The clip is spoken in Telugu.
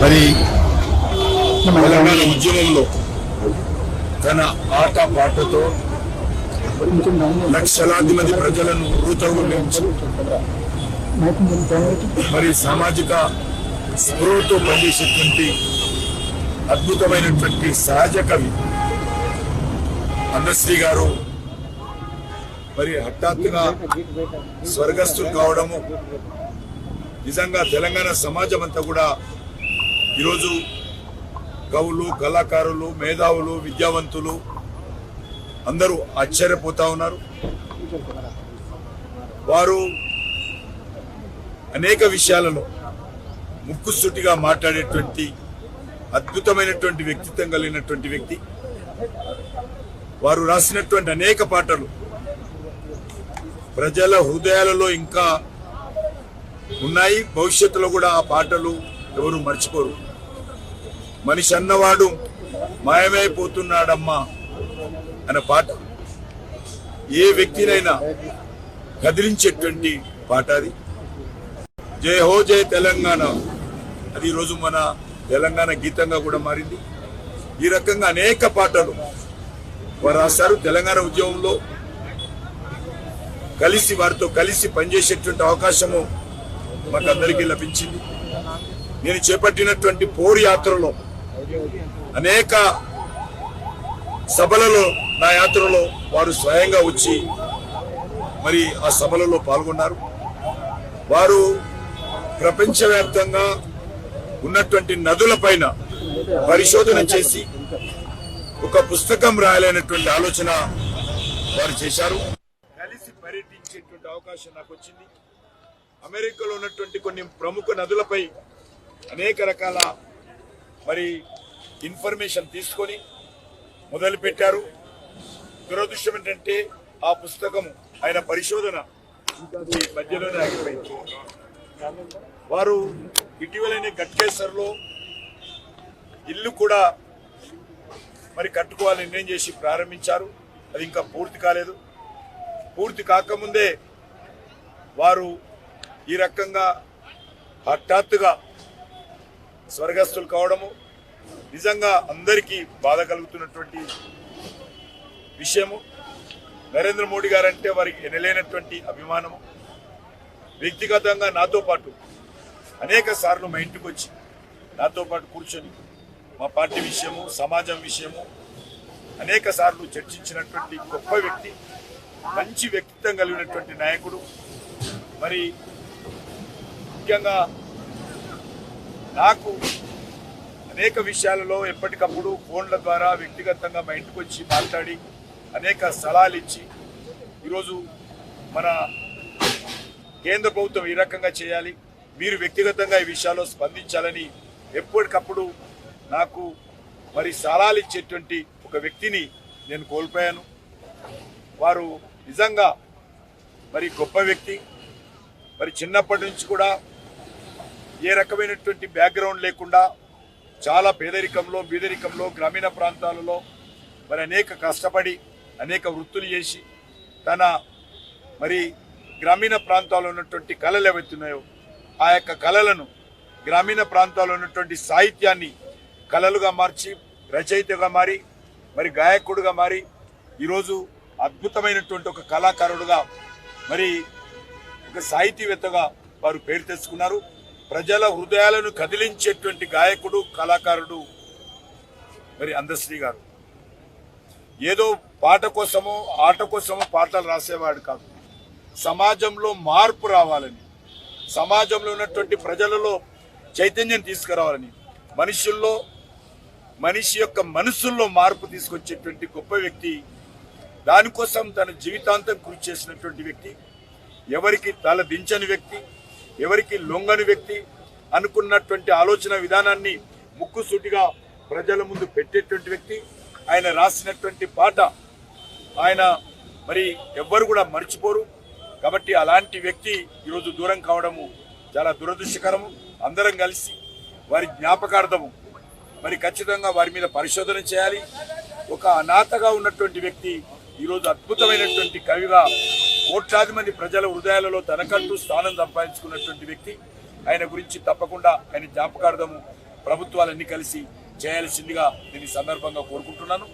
మరి తెలంగాణ ఉద్యమంలో తన ఆట పాటతో లక్షలాది మంది ప్రజలను ఊతగొలించి మరి సామాజిక స్పృహతో పనిచేసేటువంటి అద్భుతమైనటువంటి సహజ కవి అందశ్రీ గారు మరి హఠాత్తుగా స్వర్గస్థులు కావడము నిజంగా తెలంగాణ సమాజం అంతా కూడా ఈరోజు కవులు, కళాకారులు, మేధావులు, విద్యావంతులు అందరూ ఆశ్చర్యపోతా ఉన్నారు. వారు అనేక విషయాలలో ముక్కుసూటిగా మాట్లాడేటువంటి అద్భుతమైనటువంటి వ్యక్తిత్వం కలిగినటువంటి వ్యక్తి. వారు రాసినటువంటి అనేక పాటలు ప్రజల హృదయాలలో ఇంకా ఉన్నాయి. భవిష్యత్తులో కూడా ఆ పాటలు ఎవరు మర్చిపోరు. మనిషి అన్నవాడు మాయమైపోతున్నాడమ్మా అనే పాట ఏ వ్యక్తినైనా కదిలించేటువంటి పాట అది. జై హో జై తెలంగాణ అది ఈరోజు మన తెలంగాణ గీతంగా కూడా మారింది. ఈ రకంగా అనేక పాటలు వారు రాశారు. తెలంగాణ ఉద్యమంలో వారితో కలిసి పనిచేసేటువంటి అవకాశము మాకందరికీ లభించింది. నేను చేపట్టినటువంటి పోరు యాత్రలో అనేక సభలలో నా యాత్రలో వారు స్వయంగా వచ్చి మరి ఆ సభలలో పాల్గొన్నారు. వారు ప్రపంచవ్యాప్తంగా ఉన్నటువంటి నదుల పైన పరిశోధన చేసి ఒక పుస్తకం రాయాలనేటువంటి ఆలోచన వారు చేశారు. కలిసి పర్యటించేటువంటి అవకాశం నాకు వచ్చింది. అమెరికాలో ఉన్నటువంటి కొన్ని ప్రముఖ నదులపై అనేక రకాల మరి ఇన్ఫర్మేషన్ తీసుకొని మొదలు పెట్టారు. దురదృష్టం ఏంటంటే ఆ పుస్తకం ఆయన పరిశోధన మధ్యలోనే ఆగిపోయింది. వారు ఇటీవలనే గట్కేసర్లో ఇల్లు కూడా మరి కట్టుకోవాలని నిర్ణయం చేసి ప్రారంభించారు. అది ఇంకా పూర్తి కాలేదు. పూర్తి కాకముందే వారు ఈ రకంగా హఠాత్తుగా స్వర్గస్థులు కావడము నిజంగా అందరికీ బాధ కలుగుతున్నటువంటి విషయము. నరేంద్ర మోడీ గారంటే వారికి ఎనలేనటువంటి అభిమానము. వ్యక్తిగతంగా నాతో పాటు అనేక సార్లు మా ఇంటికి వచ్చి నాతో పాటు కూర్చొని మా పార్టీ విషయము, సమాజం విషయము అనేక సార్లు చర్చించినటువంటి గొప్ప వ్యక్తి, మంచి వ్యక్తిత్వం కలిగినటువంటి నాయకుడు. మరి ముఖ్యంగా నాకు అనేక విషయాలలో ఎప్పటికప్పుడు ఫోన్ల ద్వారా వ్యక్తిగతంగా మా ఇంటికి వచ్చి మాట్లాడి అనేక సలహాలు ఇచ్చి ఈరోజు మన కేంద్ర ప్రభుత్వం ఈ రకంగా చేయాలి, మీరు వ్యక్తిగతంగా ఈ విషయాల్లో స్పందించాలని ఎప్పటికప్పుడు నాకు మరి సలహాలు ఇచ్చేటువంటి ఒక వ్యక్తిని నేను కోల్పోయాను. వారు నిజంగా మరి గొప్ప వ్యక్తి. మరి చిన్నప్పటి నుంచి కూడా ఏ రకమైనటువంటి బ్యాక్గ్రౌండ్ లేకుండా చాలా బీదరికంలో గ్రామీణ ప్రాంతాలలో మరి అనేక కష్టపడి అనేక వృత్తులు చేసి తన మరి గ్రామీణ ప్రాంతాల్లో ఉన్నటువంటి కళలు ఏవైతున్నాయో ఆ యొక్క కళలను గ్రామీణ ప్రాంతాల్లో ఉన్నటువంటి సాహిత్యాన్ని కళలుగా మార్చి రచయితగా మారి మరి గాయకుడుగా మారి ఈరోజు అద్భుతమైనటువంటి ఒక కళాకారుడుగా మరి ఒక సాహితీవేత్తగా వారు పేరు తెచ్చుకున్నారు. ప్రజల హృదయాలను కదిలించేటువంటి గాయకుడు, కళాకారుడు మరి అందశ్రీ గారు. ఏదో పాట కోసమో ఆట కోసమో పాటలు రాసేవాడు కాదు. సమాజంలో మార్పు రావాలని, సమాజంలో ఉన్నటువంటి ప్రజలలో చైతన్యం తీసుకురావాలని, మనిషి యొక్క మనసుల్లో మార్పు తీసుకొచ్చేటువంటి గొప్ప వ్యక్తి. దానికోసం తన జీవితాంతం కృషి చేసినటువంటి వ్యక్తి, ఎవరికి తల దించని వ్యక్తి, ఎవరికి లొంగని వ్యక్తి, అనుకున్నటువంటి ఆలోచన విధానాన్ని ముక్కుసూటిగా ప్రజల ముందు పెట్టేటువంటి వ్యక్తి. ఆయన రాసినటువంటి పాట ఆయన మరి ఎవ్వరు కూడా మర్చిపోరు. కాబట్టి అలాంటి వ్యక్తి ఈరోజు దూరం కావడము చాలా దురదృష్టకరము. అందరం కలిసి వారి జ్ఞాపకార్థము మరి ఖచ్చితంగా వారి మీద పరిశోధన చేయాలి. ఒక అనాథగా ఉన్నటువంటి వ్యక్తి ఈరోజు అద్భుతమైనటువంటి కవిగా కోట్లాది మంది ప్రజల హృదయాలలో తనకంటూ స్థానం సంపాదించుకున్నటువంటి వ్యక్తి. ఆయన గురించి తప్పకుండా ఆయన జ్ఞాపకార్థము ప్రభుత్వాలన్నీ కలిసి చేయాల్సిందిగా నేను ఈ సందర్భంగా కోరుకుంటున్నాను.